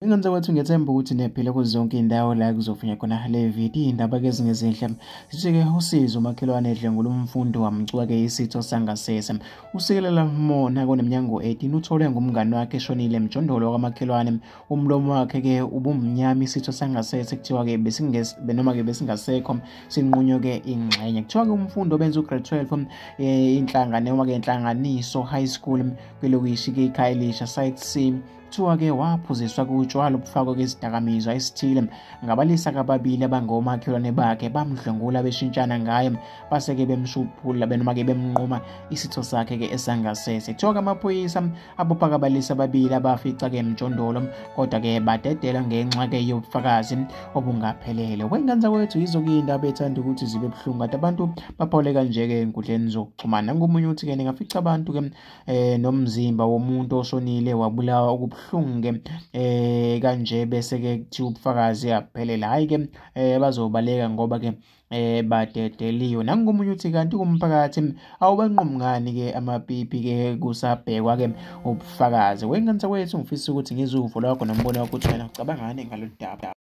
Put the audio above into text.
Ingenzeka ukuthi ngethemba ukuthi nephile kuzo zonke indawo la kuzofunya khona le video indaba ke zingezinhle sithi-ke Usizi umakhelwane edlwengula umfundi wamucwiya isitho sangasese. Usikelela Mona koneminyaka 18 utholwe ngumngani wakhe eshonile emjondolo kamakhelwane. Umlomo wakhe ke ubumnyama isitho sangasese kuthiwa ke noma ke besingasekho sinqunyo ke ingxenye. Kuthiwa ke umfundi obenza ugrade 12 inhlangano noma ke inhlanganiso high school kwelokishi ke iKhayelitsha site C kuthiwa ke waphuziswa kutshwala obufakwa kwezidakamizwa esithile ngabalisa kababili abangomakhelwane bakhe bamdlwengula beshintshana ngaye base ke bemshuphula noma ke bemnquma isitho sakhe ke esangasese. Kuthiwa ke amaphoyisa abopha kabalisa ababili abafica ke emjondolo kodwa ke badedela ngenxa ke yobufakazi obungaphelele. Wengenza kwethu izokuyindaba ethanda ukuthi zibe buhlungu kanti abantu baphawuleka nje ke enkundleni zokuxhumana. Ngomunye uthi ke ningafica abantu ke nomzimba womuntu oshonile wabulawa buhlungu kanje bese ke kuthi ubufakazi aphelele hayi ke bazobaleka ngoba ke badedeliwe. Nangomunye uthi kanti kumphakathi awubanqumngani ke amapipi ke kusabhekwa ke ubufakazi. Wengenza kwethu ngifisa ukuthi ngizuvo lwakho nombono wakho ukuthi wena ucabangani ngalolu daba.